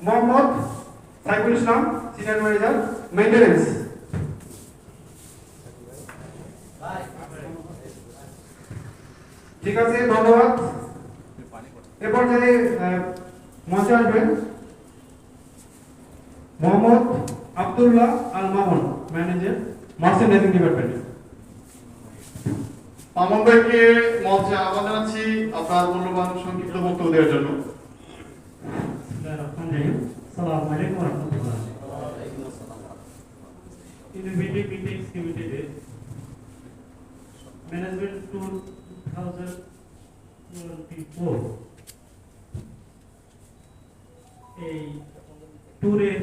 Mohammad Saiful Islam, senior manager maintenance. ঠিক আছে, ধন্যবাদ। এরপর যে মঞ্চে আসবেন Mohammad Abdullah Al Mamun, manager merchandising department. Mamun ভাইকে মঞ্চে আহ্বান জানাচ্ছি আপনার মূল্যবান সংক্ষিপ্ত বক্তব্য দেওয়ার জন্য। আসসালামু আলাইকুম ওয়া রাহমাতুল্লাহ। Innovative Meetings Limited Management Tour 2024 এই ট্যুরের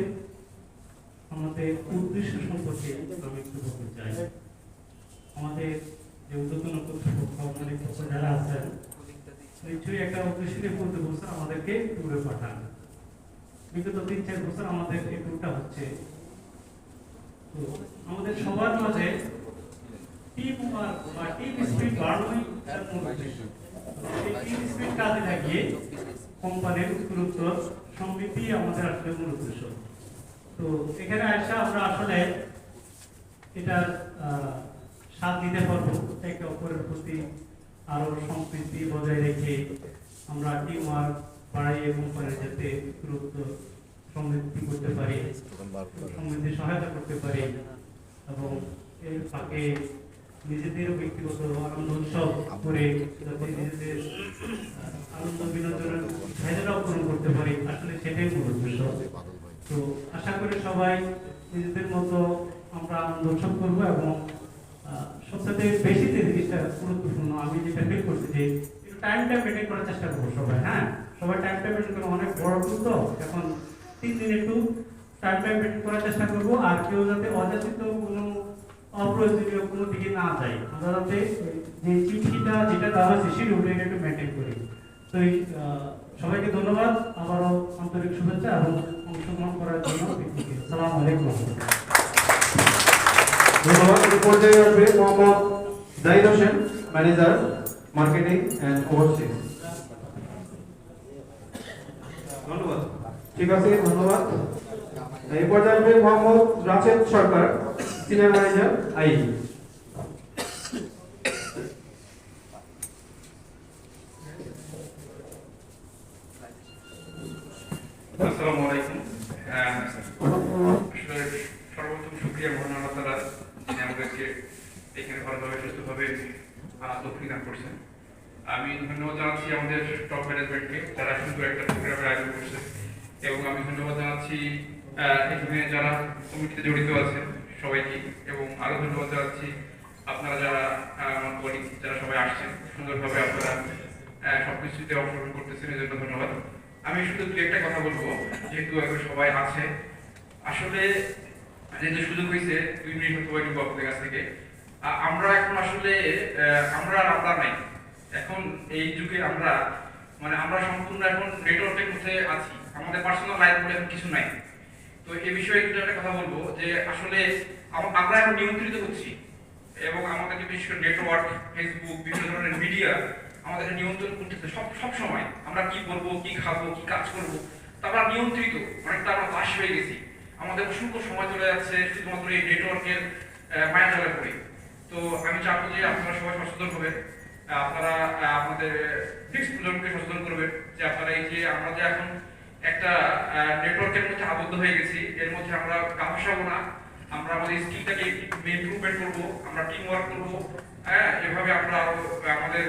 আমাদের উদ্দেশ্য সম্পর্কে আমি একটু বলতে চাই। আমাদের যে উদ্যোতন কর্তৃপক্ষ অনেক যারা আছেন নিশ্চয়ই একটা উদ্দেশ্য নিয়ে বলতে বলছেন আমাদেরকে ট্যুরে পাঠান। বিগত ৩-৪ বছর আমাদের এই ট্যুরটা হচ্ছে। তো আমাদের সবার মাঝে টিম ওয়ার্ক বা টিম স্পিরিট বাড়ানোই তার মূল উদ্দেশ্য। এই টিম স্পিরিট কাজে লাগিয়ে কোম্পানির উত্তরোত্তর সমৃদ্ধি আমাদের আসলে মূল উদ্দেশ্য। তো এখানে আসা আমরা আসলে এটার সাথ দিতে পারবো একে অপরের প্রতি আরো সম্প্রীতি বজায় রেখে আমরা টিম ওয়ার্ক বাড়াইয়ে কোম্পানির যাতে উত্তরোত্তর সমৃদ্ধি করতে পারি, সমৃদ্ধি সহায়তা করতে পারি এবং এর ফাঁকে নিজেদেরও ব্যক্তিগত আনন্দ উৎসব করে যাতে নিজেদের আনন্দ বিনোদনের চাহিদাটাও পূরণ করতে পারি, আসলে সেটাই মূল উদ্দেশ্য। তো আশা করি সবাই নিজেদের মতো আমরা আনন্দ উৎসব করবো এবং সবচেয়ে বেশি যে জিনিসটা গুরুত্বপূর্ণ আমি যেটা ফিল করছি যে একটু টাইমটা মেনটেন করার চেষ্টা করবো সবাই। হ্যাঁ, সবাই টাইমটা মেনটেন করে অনেক বড় ট্যুর তো এখন 3 দিন একটু টাইমটা মেনটেন করার চেষ্টা করবো। আর কেউ যাতে অযাচিত কোনো অপ্রয়োজনীয় কোনো দিকে না যায়, আমরা যাতে যে চিঠিটা যেটা দেওয়া হয়েছে শিডিউলটা একটু মেনটেন করি। তো সবাইকে ধন্যবাদ, আবারও আন্তরিক শুভেচ্ছা এবং অংশগ্রহণ করার জন্য আসসালামু আলাইকুম। ধন্যবাদ। এই পর্যায়ে আসবে Mohammad Zahid Hossain, manager marketing and overseas. ধন্যবাদ। ঠিক আছে, ধন্যবাদ। এই পর্যায়ে আসবে Mohammad Rashed Sarkar, senior manager I. আসসালামু আলাইকুম। আসলে সর্বপ্রথম শুকরিয়া মহান আল্লাহ তাআলা যিনি আমাদেরকে এখানে ভালোভাবে সুস্থভাবে তৌফিক দান করছেন। আমি ধন্যবাদ জানাচ্ছি আমাদের টপ ম্যানেজমেন্টকে যারা সুন্দর একটা প্রোগ্রামের আয়োজন করছে এবং আমি ধন্যবাদ জানাচ্ছি এখানে যারা কমিটিতে জড়িত আছেন সবাইকে এবং আরো ধন্যবাদ জানাচ্ছি আপনারা যারা আমার কলিগ যারা সবাই আসছেন সুন্দরভাবে আপনারা সবকিছুতে অংশগ্রহণ করতেছেন, এর জন্য ধন্যবাদ। আমি শুধু দু একটা কথা বলবো, যেহেতু এখন সবাই আছে, আসলে যেহেতু সুযোগ হয়েছে 2 মিনিট হতে পারি আপনাদের কাছ থেকে। আমরা এখন আসলে আমরা নাই এখন এই যুগে আমরা আমরা সম্পূর্ণ এখন নেটওয়ার্কের মধ্যে আছি, আমাদের পার্সোনাল লাইফ বলে এখন কিছু নাই। তো এই বিষয়ে একটু একটা কথা বলবো যে আসলে আমরা এখন নিয়ন্ত্রিত হচ্ছি এবং আমাদেরকে বিশেষ করে নেটওয়ার্ক, ফেসবুক, বিভিন্ন ধরনের মিডিয়া আমাদেরকে নিয়ন্ত্রণ করতেছে সব সময়। আমরা কি করবো, কি খাবো, কি কাজ করবো, তারপর নিয়ন্ত্রিত অনেকটা আমরা দাস হয়ে গেছি। আমাদের অসংখ্য সময় চলে যাচ্ছে শুধুমাত্র এই নেটওয়ার্কের মায়াজালে পড়ে। তো আমি চাবো যে আপনারা সবাই সচেতন হবেন, আপনারা আপনাদের ফিক্সড প্রজন্মকে সচেতন করবেন যে আপনারা এই যে আমরা যে এখন একটা নেটওয়ার্কের মধ্যে আবদ্ধ হয়ে গেছি, এর মধ্যে আমরা গাফাসাবো না, আমরা আমাদের স্কিলটাকে ইমপ্রুভমেন্ট করবো, আমরা টিম ওয়ার্ক করবো। হ্যাঁ, এভাবে আমরা আরো আমাদের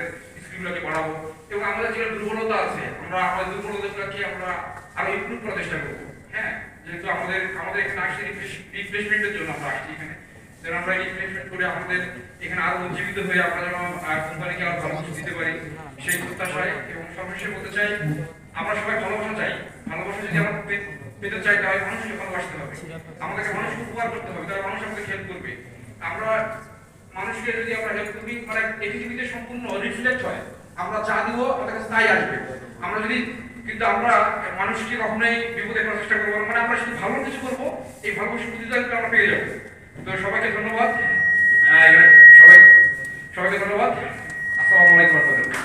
স্কিলগুলোকে বাড়াবো এবং আমাদের যে দুর্বলতা আছে আমরা আমাদের দুর্বলতাগুলোকে আমরা আরো ইমপ্রুভ করার চেষ্টা করবো। হ্যাঁ, যেহেতু আমাদের এখানে আসছে রিফ্রেশমেন্টের জন্য আমরা আসছি এখানে, যেন আমরা রিফ্রেশমেন্ট করে আমাদের এখানে আরো উজ্জীবিত হয়ে আমরা যেন কোম্পানিকে আরো ভালো কিছু দিতে পারি সেই প্রত্যাশায়। এবং সর্বশেষে বলতে চাই, আমরা সবাই ভালোবাসা চাই। ভালোবাসা যদি আমরা পেতে চাই তাহলে মানুষকে ভালোবাসতে হবে, আমাদেরকে মানুষকে উপকার করতে হবে, তাহলে মানুষ আমাদের হেল্প করবে। আমরা মানুষকে যদি আমরা হেল্প করি এই পৃথিবীতে সম্পূর্ণ রিফ্লেক্ট হয়, আমরা যা দিব আমাদের কাছে তাই আসবে। আমরা যদি কিন্তু আমরা মানুষকে কখনোই বিপদে করার চেষ্টা করবো না। মানে আমরা শুধু ভালো কিছু করবো, এই ভালো কিছু প্রতিযোগিতা আমরা পেয়ে যাবো। তো সবাইকে ধন্যবাদ, সবাইকে ধন্যবাদ। আসসালামু আলাইকুম ওয়া রাহমাতুল্লাহ।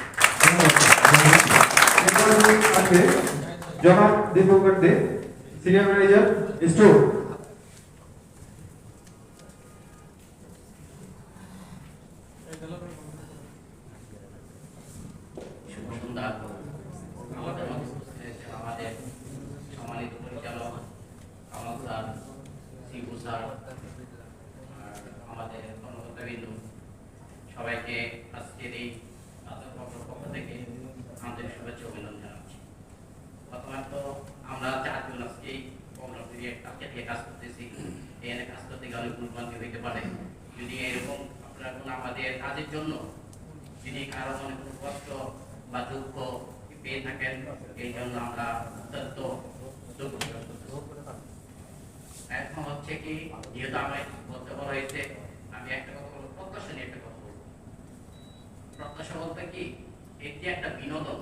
আছে জনাব দীপঙ্কর দে, সিনিয়র ম্যানেজার স্টোর। আমাদের আমাদের সম্মানিত পরিচালক কামাল স্যার, শিবু স্যার, আমাদের কর্মকর্তাবৃন্দ, সবাইকে আজকের এই পক্ষ থেকে আমাদের শুভেচ্ছা অভিনন্দন জানাচ্ছি। প্রথমত আমরা চারজন আজকে এই কাজ করতেছি, এখানে কাজ করতে গেলে ভুলভ্রান্তি হইতে পারে। যদি এরকম আপনারা কোনো আমাদের কাজের জন্য যদি কারো মনে কোনো কষ্ট বা দুঃখ পেয়ে থাকেন, এই জন্য আমরা অত্যন্ত দুঃখিত। এখন হচ্ছে কি, যেহেতু আমায় বলতে বলা হয়েছে, আমি একটা কথা বলবো, প্রত্যাশা নিয়ে একটা কথা বলবো। প্রত্যাশা বলতে কি, এটি একটা বিনোদন,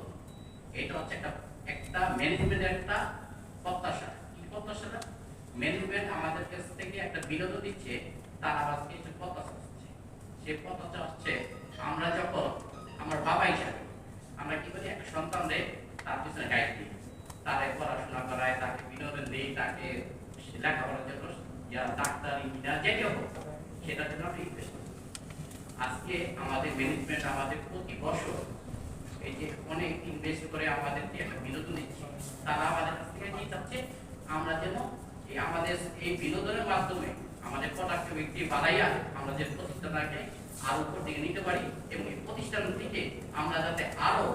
এটা হচ্ছে একটা ম্যানেজমেন্টের একটা প্রত্যাশা। কি প্রত্যাশাটা? ম্যানেজমেন্ট আমাদের কাছ থেকে একটা বিনোদন দিচ্ছে, তার আবার কিছু প্রত্যাশা হচ্ছে। সেই প্রত্যাশা হচ্ছে, আমরা যখন আমার বাবা হিসাবে আমরা কি করি, একটা সন্তানদের তার পিছনে গাইড দিই, তারে পড়াশোনা করায়, তাকে বিনোদন দিই, তাকে লেখাপড়ার জন্য যারা ডাক্তার, ইঞ্জিনিয়ার যেটি হোক সেটার জন্য আমরা ইনভেস্ট করি। আজকে আমাদের ম্যানেজমেন্ট আমাদের প্রতি বছর এই যে অনেক ইনভেস্ট করে আমাদেরকে একটা বিনোদন দিচ্ছে, তারা আমাদের কাছ থেকে নিয়ে যাচ্ছে আমরা যেন আমাদের এই বিনোদনের মাধ্যমে আমাদের প্রোডাক্টিভিটি বাড়াইয়া আমরা যে প্রতিষ্ঠানটাকে আরো উপর দিকে নিতে পারি, এবং এই প্রতিষ্ঠান থেকে আমরা যাতে আরো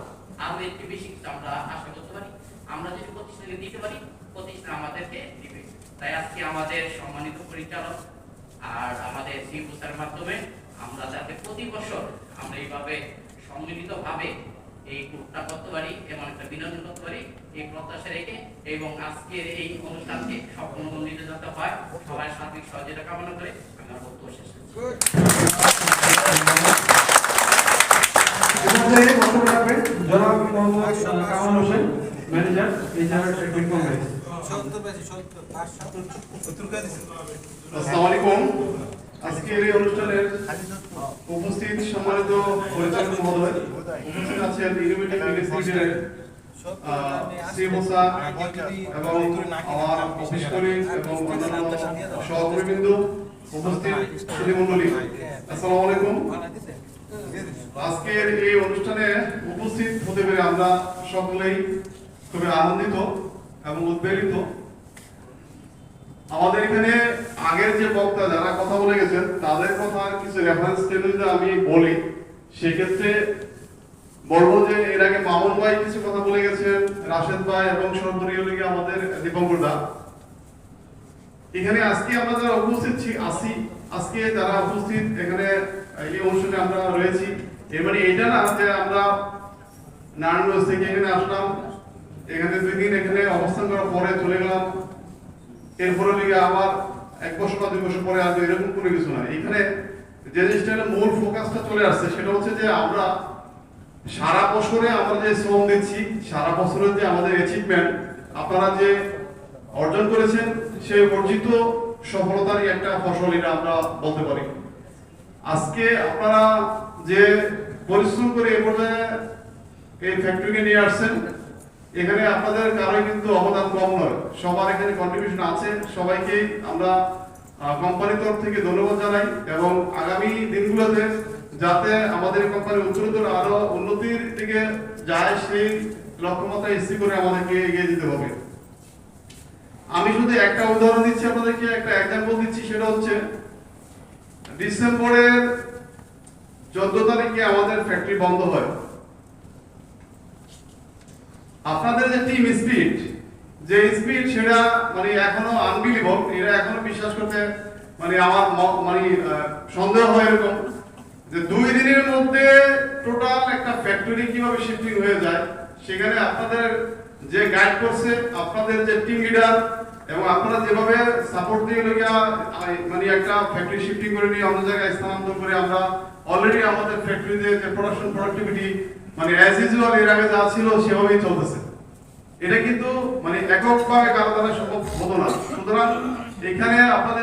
একটু বেশি কিছু আমরা আশা করতে পারি। আমরা যদি প্রতিষ্ঠানে দিতে পারি, প্রতিষ্ঠান আমাদেরকে দিবে। তাই আজকে আমাদের সম্মানিত পরিচালক আর আমাদের সিএমওর মাধ্যমে আমরা যাতে প্রতি বছর আমরা এইভাবে সম্মিলিতভাবে এই ট্যুরটা করতে পারি এবং একটা বিনোদন করতে পারি, এই প্রত্যাশা রেখে এবং আজকের এই অনুষ্ঠানকে সফলমণ্ডিত যাতে হয়, সবাই সার্বিক সহযোগিতা কামনা করে আমার বক্তব্য শেষ করছি। বক্তব্য রাখবেন জনাব Mohammad Kamal Hossain, manager HR technique complex. আসসালামু আলাইকুম। আজকের এই অনুষ্ঠানের উপস্থিত সম্মানিত পরিচালক মহোদয়, উপস্থিত আছেন ইনোভেটিভ ইনস্টিটিউটের সিএমও স্যার এবং আমার অফিস কলিগ এবং অন্যান্য সহকর্মীবৃন্দ, উপস্থিত সুধীমণ্ডলী, আসসালামু আলাইকুম। আজকের এই অনুষ্ঠানে উপস্থিত হতে পেরে আমরা সকলেই খুবই আনন্দিত এবং উদ্বেলিত। আমাদের এখানে আগের যে বক্তা যারা কথা বলে গেছেন, তাদের কথা কিছু রেফারেন্স টেনে যদি আমি বলি, সেক্ষেত্রে বলবো যে এর আগে মামুন ভাই কিছু কথা বলে গেছেন, রাশেদ ভাই এবং সর্বদলীয় লিগে আমাদের দীপঙ্কর দা। এখানে আজকে আমরা যারা উপস্থিত আজকে যারা উপস্থিত এখানে এই অনুষ্ঠানে আমরা রয়েছি, এর মানে এটা না যে আমরা নারায়ণগঞ্জ থেকে এখানে আসলাম, এখানে 2 দিন এখানে অবস্থান করার পরে চলে গেলাম, এরপরে লিগে আবার 1 বছর বা 2 বছর পরে আসবে, এরকম কোনো কিছু না। এখানে যে জিনিসটা মূল ফোকাসটা চলে আসছে, সেটা হচ্ছে যে আমরা সারা বছরে আমরা যে শ্রম দিচ্ছি, সারা বছরের যে আমাদের অ্যাচিভমেন্ট আপনারা যে অর্জন করেছেন, সেই অর্জিত সফলতারই একটা ফসল এটা আমরা বলতে পারি। আজকে আপনারা যে পরিশ্রম করে এ পর্যায়ে এই ফ্যাক্টরিকে নিয়ে আসছেন, এখানে আপনাদের কারোই কিন্তু অবদান কম নয়, সবার এখানে কন্ট্রিবিউশন আছে। সবাইকে আমরা কোম্পানির তরফ থেকে ধন্যবাদ জানাই এবং আগামী দিনগুলোতে যাতে আমাদের কোম্পানি উত্তরোত্তর আরো উন্নতির দিকে যায়, সেই লক্ষ্যমাত্রা স্থির করে আমাদেরকে এগিয়ে যেতে হবে। আমি শুধু একটা উদাহরণ দিচ্ছি আপনাদেরকে, একটা এক্সাম্পল দিচ্ছি, সেটা হচ্ছে ডিসেম্বরের 14 তারিখে আমাদের ফ্যাক্টরি বন্ধ হয়। আপনাদের যে টিম স্পিরিট, যে স্পিরিট, সেটা মানে এখনো আনবিলিভেবল, এটা এখনো বিশ্বাস করতে মানে আমার মানে সন্দেহ হয় এরকম যে 2 দিনের মধ্যে টোটাল একটা ফ্যাক্টরি কিভাবে শিফটিং হয়ে যায়। সেখানে আপনাদের যে গাইড করছে, আপনাদের যে টিম লিডার এবং আপনারা যেভাবে সাপোর্ট দিয়ে মানে একটা ফ্যাক্টরি শিফটিং করে নিয়ে অন্য জায়গায় স্থানান্তর করে আমরা অলরেডি আমাদের ফ্যাক্টরিতে যে প্রোডাকশন প্রোডাক্টিভিটি মানে অ্যাজ ইউজুয়াল এর আগে যা ছিল সেভাবেই চলতেছে। এটা কিন্তু মানে এককভাবে কারো দ্বারা সম্ভব হতো না। সুতরাং এখানে আপনাদের